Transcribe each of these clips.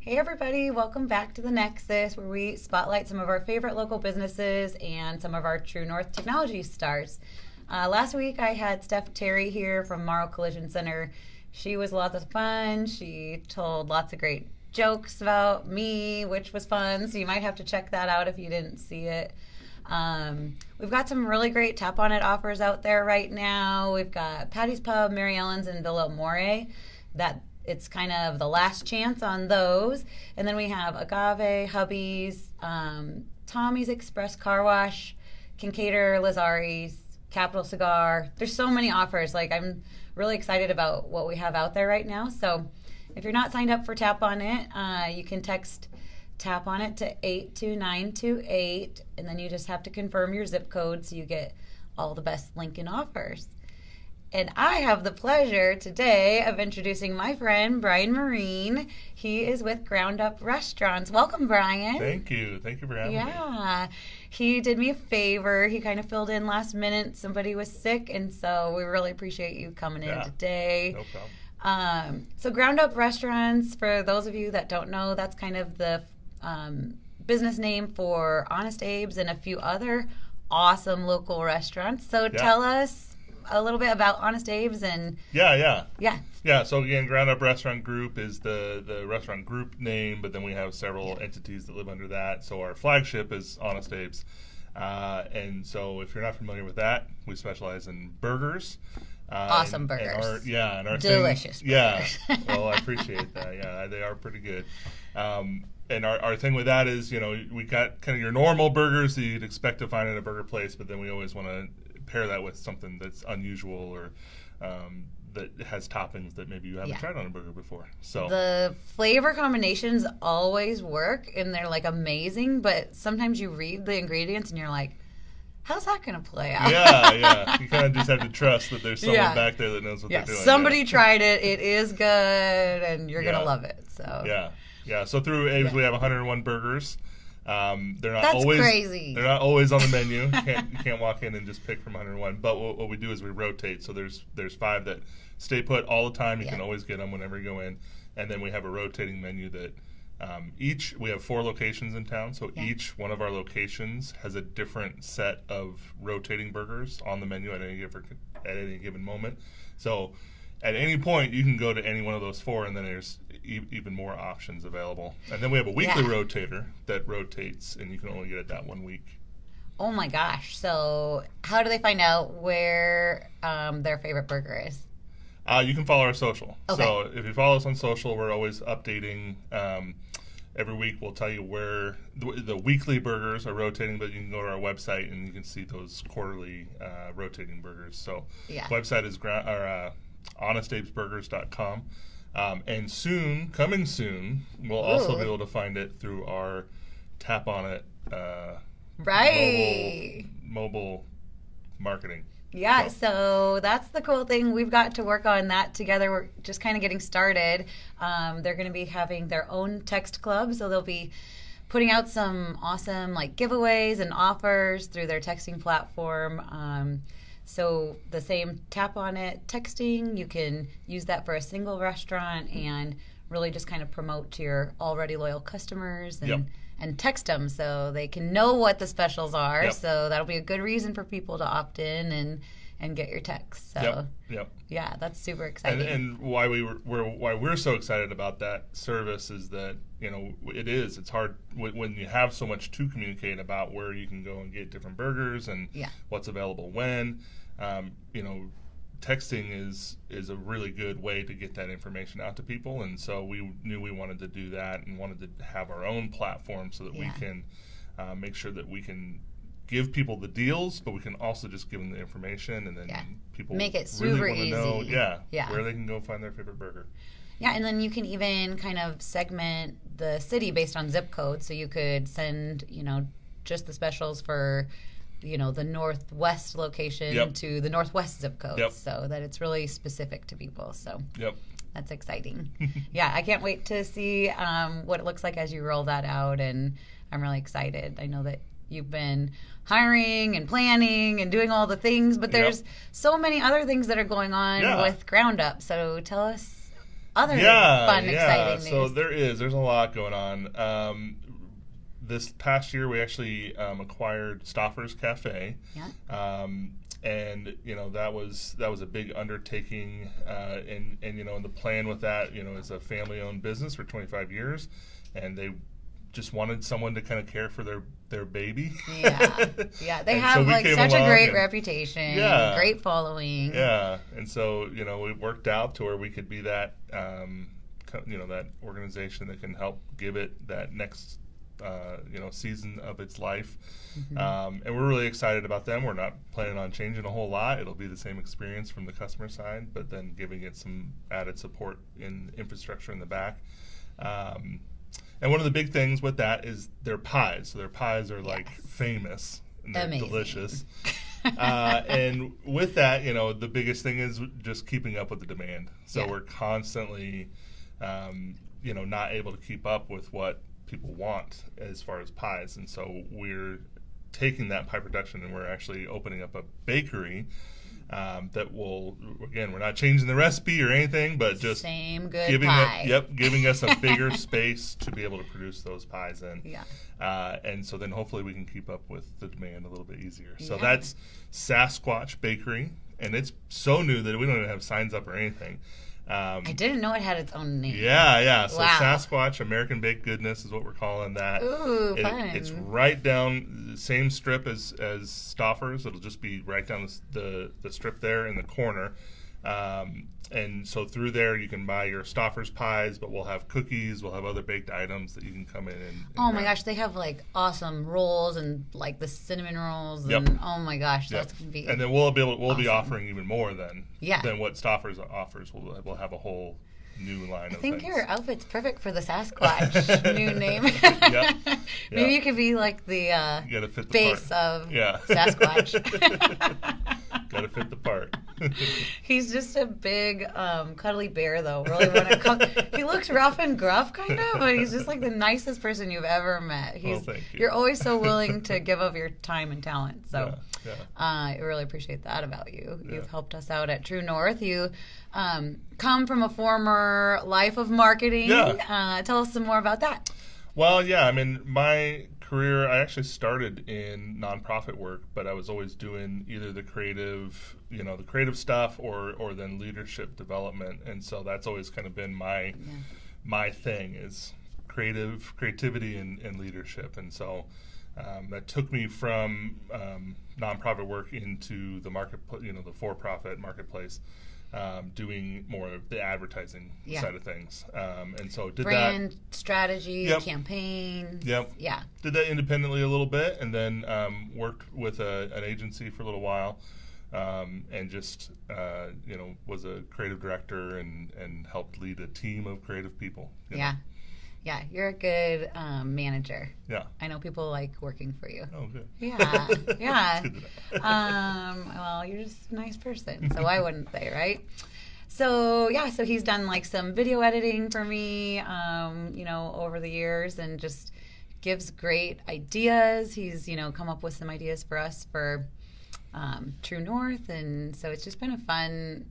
Hey everybody, welcome back to the Nexus, where we spotlight some of our favorite local businesses and some of our True North technology stars. Last week I had Steph Terry here from Morrow Collision Center. She was lots of fun. She told lots of great jokes about me, which was fun, so you might have to check that out if you didn't see it. We've got some really great Tap On It offers out there right now. We've got Patty's Pub, Mary Ellen's, and Villa More. It's kind of the last chance on those. And then we have Agave, Hubby's, Tommy's Express Car Wash, Kincaidor, Lazari's, Capital Cigar. There's so many offers. I'm really excited about what we have out there right now. So if you're not signed up for Tap On It, you can text Tap On It to 82928, and then you just have to confirm your zip code so you get all the best Lincoln offers. And I have the pleasure today of introducing my friend, Bryan Marine. He is with Ground Up Restaurants. Welcome, Bryan. Thank you. Thank you for having me. Yeah. He did me a favor. He kind of filled in last minute. Somebody was sick, and so we really appreciate you coming in today. No problem. So Ground Up Restaurants, for those of you that don't know, that's kind of the business name for Honest Abe's and a few other awesome local restaurants. So tell us a little bit about Honest Abe's and Yeah. So again, Ground Up Restaurant Group is the restaurant group name, but then we have several entities that live under that. So our flagship is Honest Abe's, and so if you're not familiar with that, we specialize in burgers. Awesome burgers. And our delicious thing, burgers. Yeah. Well, I appreciate that. Yeah, they are pretty good. And our thing with that is, we got kind of your normal burgers that you'd expect to find at a burger place, but then we always want to pair that with something that's unusual or that has toppings that maybe you haven't tried on a burger before. So the flavor combinations always work, and they're amazing, but sometimes you read the ingredients and you're like, how's that going to play out? Yeah. You kind of just have to trust that there's someone back there that knows what they're doing. Somebody tried it. It is good, and you're going to love it. So Yeah. So through Abe's, we have 101 burgers. That's crazy. They're not always on the menu. You can't walk in and just pick from 101. But what we do is we rotate. So there's 5 that stay put all the time. You can always get them whenever you go in. And then we have a rotating menu that we have 4 locations in town. So each one of our locations has a different set of rotating burgers on the menu at any given moment. So at any point, you can go to any one of those 4, and then there's even more options available. And then we have a weekly rotator that rotates, and you can only get it that 1 week. Oh my gosh. So how do they find out where their favorite burger is? You can follow our social. Okay. So if you follow us on social, we're always updating. Every week we'll tell you where the weekly burgers are rotating, but you can go to our website and you can see those quarterly rotating burgers. So website is honestabesburgers.com. And coming soon, we'll also be able to find it through our Tap On It mobile marketing. Yeah, so that's the cool thing. We've got to work on that together. We're just kind of getting started. They're going to be having their own text club, so they'll be putting out some awesome giveaways and offers through their texting platform. So the same Tap On It texting, you can use that for a single restaurant and really just kind of promote to your already loyal customers and text them so they can know what the specials are. Yep. So that'll be a good reason for people to opt in and get your text. So yeah, that's super exciting. And why we're so excited about that service is that it's hard when you have so much to communicate about where you can go and get different burgers and what's available when. Texting is a really good way to get that information out to people, and so we knew we wanted to do that and wanted to have our own platform so that we can make sure that we can give people the deals, but we can also just give them the information, and then people make it super really want to easy. know where they can go find their favorite burger. Yeah, and then you can even kind of segment the city based on zip code, so you could send just the specials for the northwest location to the northwest zip code, so that it's really specific to people. So that's exciting. I can't wait to see what it looks like as you roll that out, and I'm really excited. I know that you've been hiring and planning and doing all the things, but there's so many other things that are going on with Ground Up. So tell us other fun, exciting news. So there's a lot going on. This past year, we actually acquired Stauffer's Cafe. Yeah. And that was a big undertaking, and the plan with that is a family-owned business for 25 years, and they just wanted someone to kind of care for their baby. Yeah, they have such a great reputation, great following. Yeah, and so it worked out to where we could be that that organization that can help give it that next season of its life. And we're really excited about them. We're not planning on changing a whole lot. It'll be the same experience from the customer side, but then giving it some added support in infrastructure in the back. And one of the big things with that is their pies. So their pies are famous and they're delicious. And with that, the biggest thing is just keeping up with the demand. So we're constantly, not able to keep up with what people want as far as pies, and so we're taking that pie production and we're actually opening up a bakery that will, again, we're not changing the recipe or anything, but just same good giving pie. Giving us a bigger space to be able to produce those pies in. And so then hopefully we can keep up with the demand a little bit easier. So that's Sasquatch Bakery, and it's so new that we don't even have signs up or anything. I didn't know it had its own name. Yeah. So Sasquatch American Baked Goodness is what we're calling that. Ooh, fun. It's right down the same strip as Stauffer's. It'll just be right down the strip there in the corner. And so through there you can buy your Stauffer's pies, but we'll have cookies, we'll have other baked items that you can come in and oh my gosh, they have awesome rolls and the cinnamon rolls and oh my gosh, that's gonna be and then we'll be offering even more than what Stauffer's offers. We'll have a whole new line of things. I think your outfit's perfect for the Sasquatch new name. Maybe you could be the you gotta fit the face part. of Sasquatch. Gotta fit the part. He's just a big, cuddly bear, though. Really, he looks rough and gruff, kind of, but he's just the nicest person you've ever met. Thank you. You're always so willing to give of your time and talent. So, I really appreciate that about you. Yeah. You've helped us out at True North. You come from a former life of marketing. Yeah. Tell us some more about that. Well, yeah, I mean, my career, I actually started in nonprofit work, but I was always doing either the creative stuff or then leadership development, and so that's always kind of been my thing is creativity and leadership, and so that took me from nonprofit work into the market, the for-profit marketplace. Doing more of the advertising side of things. And so did brand strategy, campaigns. Yep. Yeah. Did that independently a little bit, and then worked with an agency for a little while, and just was a creative director and helped lead a team of creative people. Yeah. Yeah, you're a good manager. Yeah. I know people like working for you. Oh, good. Yeah, yeah. Well, you're just a nice person, so why wouldn't they, right? So, so he's done some video editing for me, over the years, and just gives great ideas. He's, come up with some ideas for us for True North, and so it's just been a fun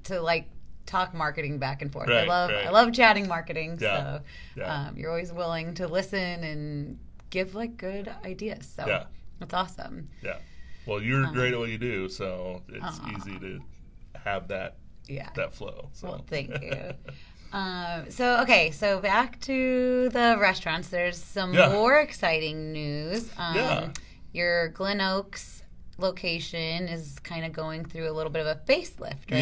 to talk marketing back and forth. Right, I love chatting marketing. Yeah. So you're always willing to listen and give good ideas. So that's awesome. Yeah. Well, you're great at what you do, so it's easy to have that flow. So. Well, thank you. So back to the restaurants. There's some more exciting news. Your Glen Oaks location is kind of going through a little bit of a facelift, right?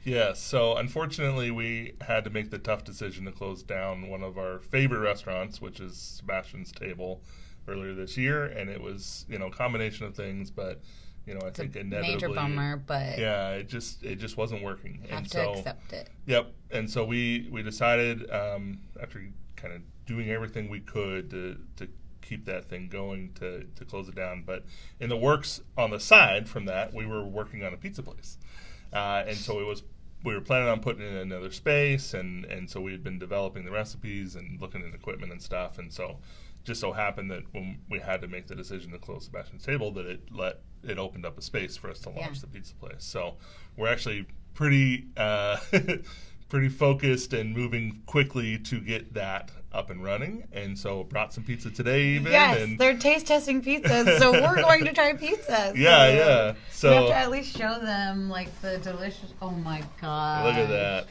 Yes. So unfortunately, we had to make the tough decision to close down one of our favorite restaurants, which is Sebastian's Table, earlier this year, and it was a combination of things, but I think inevitably major bummer, but it just wasn't working. Have to accept it. Yep. And so we decided after kind of doing everything we could to keep that thing going to close it down, but in the works on the side from that, we were working on a pizza place, and so we were planning on putting in another space, and so we had been developing the recipes and looking at equipment and stuff, and so just so happened that when we had to make the decision to close Sebastian's Table, that it opened up a space for us to launch the pizza place. So we're actually pretty pretty focused and moving quickly to get that up and running, and so brought some pizza today even. Yes, and they're taste testing pizzas, so we're going to try pizza. Yeah. So we have So to at least show them like the delicious. Oh my god! look at that.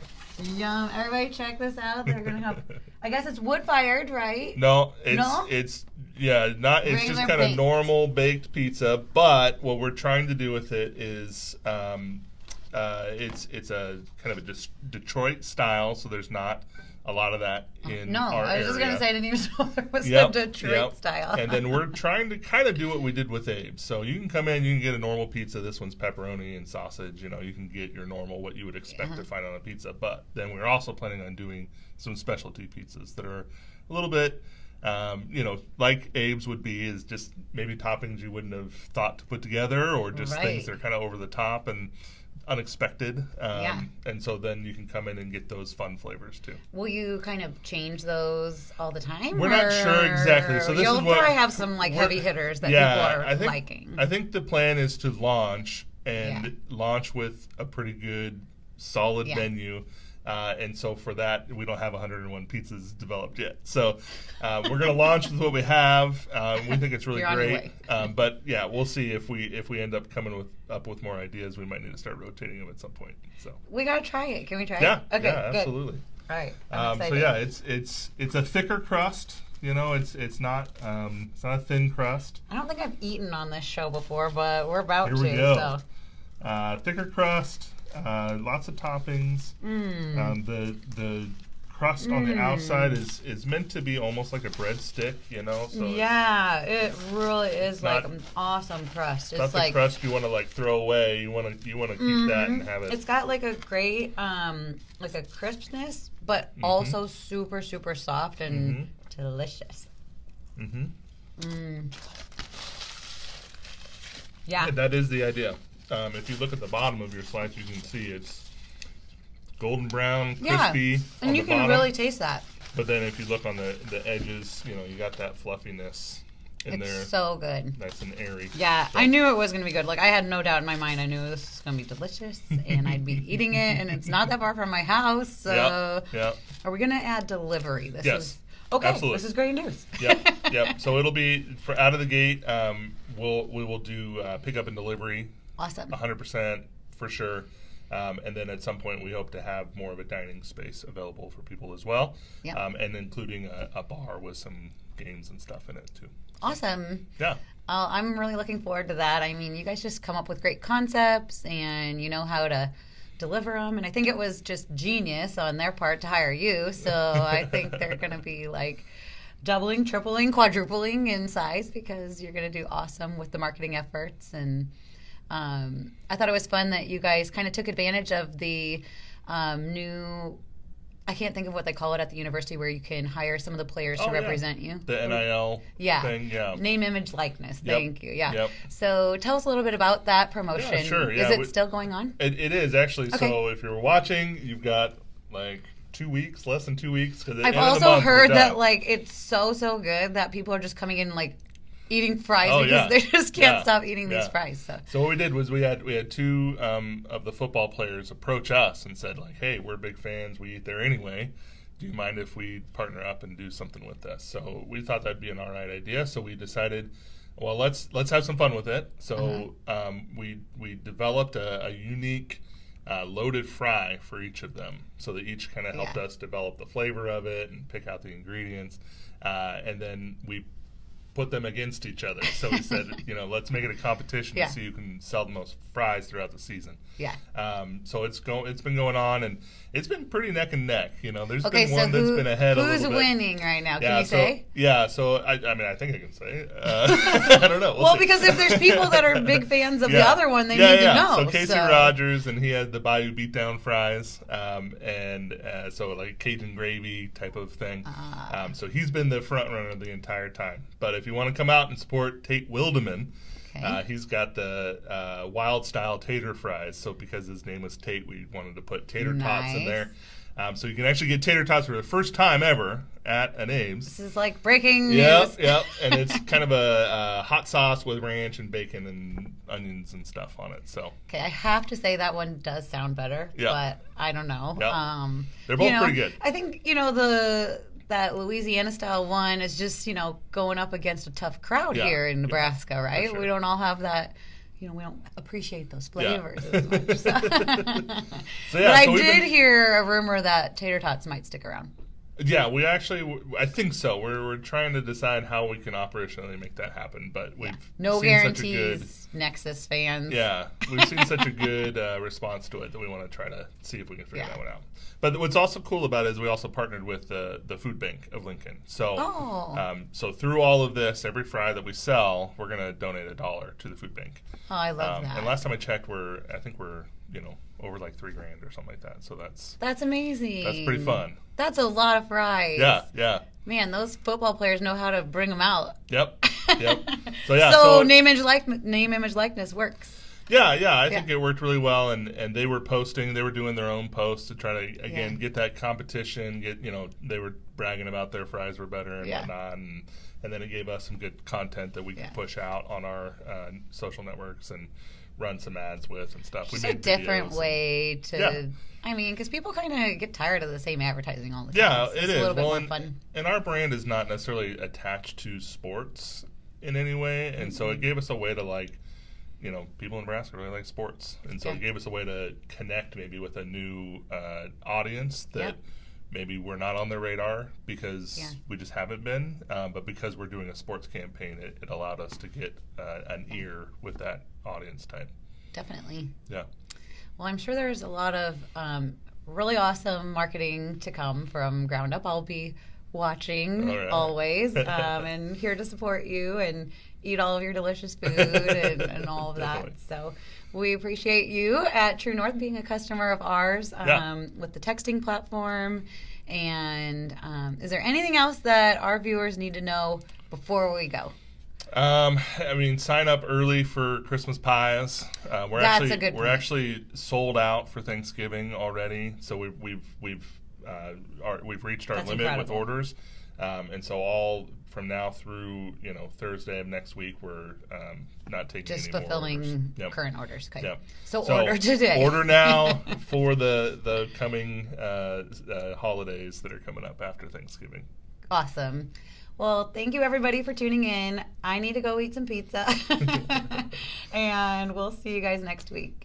Yum! Everybody, check this out. They're gonna have. I guess it's wood fired, right? No, No? it's not. It's just Regular kind of baked. normal baked pizza. But what we're trying to do with it is, it's a kind of a Detroit style. So there's not a lot of that in No, our I was just area. gonna say I didn't even know there was Yep, a Detroit yep. style. And then we're trying to kind of do what we did with Abe. So you can come in, you can get a normal pizza. This one's pepperoni and sausage. You can get your normal, what you would expect to find on a pizza. But then we're also planning on doing some specialty pizzas that are a little bit, like Abe's would be, is just maybe toppings you wouldn't have thought to put together, or just Right. things that are kind of over the top and unexpected. Yeah. And so then you can come in and get those fun flavors too. Will you kind of change those all the time? We're not sure exactly. So this you'll is what probably have some like heavy hitters that people are liking. I think the plan is to launch launch with a pretty good, solid menu. And so for that, we don't have 101 pizzas developed yet. So we're going to launch with what we have. We think it's really You're on your great. way. But yeah, we'll see if we end up coming up with more ideas. We might need to start rotating them at some point. So we gotta try it. Can we try yeah, it? Okay, yeah, good. absolutely. All right. So yeah, it's a thicker crust. It's not a thin crust. I don't think I've eaten on this show before, but we're about Here to. we go. So. Thicker crust, lots of toppings. The crust on the outside is meant to be almost like a breadstick, So Yeah, it really is like not- an awesome crust. it's not It's the like crust you want to like throw away. You want to keep that and have it. it's got like a great like a crispness, but also super super soft and delicious. Yeah. That is the idea. If you look at the bottom of your slice, you can see it's golden brown, crispy. And on you the can bottom. really taste that. But then if you look on the edges, you got that fluffiness in It's there. so good. Nice and airy. Yeah, So- I knew it was going to be good. Like, I had no doubt in my mind. I knew this was going to be delicious, and I'd be eating it, and it's not that far from my house. So, Yeah. are we going to add delivery? This Yes. is okay. Absolutely. This is great news. Yep. So it'll be for out of the gate. We will do pickup and delivery, Awesome. 100% for sure. And then at some point we hope to have more of a dining space available for people as well. Yep. And including a bar with some games and stuff in it too. Awesome. Yeah. I'm really looking forward to that. I mean, you guys just come up with great concepts, and you know how to deliver them. And I think it was just genius on their part to hire you. So I think they're going to be like doubling, tripling, quadrupling in size, because you're going to do awesome with the marketing efforts. And I thought it was fun that you guys kind of took advantage of the new, I can't think of what they call it at the university, where you can hire some of the players to represent you. The NIL thing, yeah. Name, image, likeness. Yep. Thank you. Yeah. Yep. So tell us a little bit about that promotion. Yeah, sure. Is Yeah, it still going on? It is actually. Okay. So if you're watching, you've got like 2 weeks, less than 2 weeks. Cause I've also heard that like it's so good that people are just coming in like eating fries because they just can't stop eating these fries. So what we did was we had two of the football players approach us and said like, "Hey, we're big fans. We eat there anyway. Do you mind if we partner up and do something with this?" So we thought that'd be an all right idea. So we decided, well, let's have some fun with it. So we developed a unique loaded fry for each of them. So they each kind of helped us develop the flavor of it and pick out the ingredients, and then we put them against each other. So we said, let's make it a competition to see who can sell the most fries throughout the season. Yeah. So it's been going on, and it's been pretty neck and neck. There's okay, been one that's been ahead a little bit. Who's winning right now? Can you say? Yeah. So I mean, I think I can say. I don't know. Well, see. because if there's people that are big fans of the other one, they need to know. So Casey Rogers, and he had the Bayou Beatdown fries, so like Cajun gravy type of thing. So he's been the front runner the entire time. But if you want to come out and support Tate Wildeman, he's got the wild style tater fries. So because his name was Tate, we wanted to put tater tots in there. So you can actually get tater tots for the first time ever at an Abe's. This is like breaking news. Yep. And it's kind of a hot sauce with ranch and bacon and onions and stuff on it. So okay, I have to say that one does sound better, but I don't know. Yep. They're both pretty good. I think that Louisiana style one is just going up against a tough crowd here in Nebraska, right? Sure. We don't all have that. We don't appreciate those flavors as much. But I did hear a rumor that tater tots might stick around. Yeah, I think so. We're trying to decide how we can operationally make that happen, but we've no seen guarantees. Such a good, Nexus fans. Yeah, we've seen such a good response to it that we want to try to see if we can figure that one out. But what's also cool about it is we also partnered with the food bank of Lincoln. So, so through all of this, every fry that we sell, we're going to donate $1 to the food bank. Oh, I love that. And last time I checked, I think we're over like $3,000 or something like that. So that's amazing. That's pretty fun. That's a lot of fries. Yeah. Man, those football players know how to bring them out. Yep. So name image likeness works. Yeah. I think it worked really well, and they were doing their own posts to try to again get that competition. They were bragging about their fries were better and whatnot, and then it gave us some good content that we could push out on our social networks and run some ads with and stuff. Just a different way to. I mean, because people kind of get tired of the same advertising all the time. Yeah, it is. A little bit more fun. And our brand is not necessarily attached to sports in any way, and so it gave us a way to people in Nebraska really like sports, and so it gave us a way to connect maybe with a new audience that maybe we're not on their radar because we just haven't been, but because we're doing a sports campaign, it allowed us to get an ear with that audience type. Definitely. Yeah. Well, I'm sure there's a lot of really awesome marketing to come from Ground Up. I'll be watching always and here to support you and eat all of your delicious food and all of that. So we appreciate you at True North being a customer of ours with the texting platform. And is there anything else that our viewers need to know before we go? Sign up early for Christmas pies. We're actually sold out for Thanksgiving already. So we've reached our limit with orders, and so all from now through Thursday of next week we're not taking just any fulfilling more orders. current orders. Okay. Yep. So order today. Order now for the coming holidays that are coming up after Thanksgiving. Awesome. Well, thank you, everybody, for tuning in. I need to go eat some pizza. And we'll see you guys next week.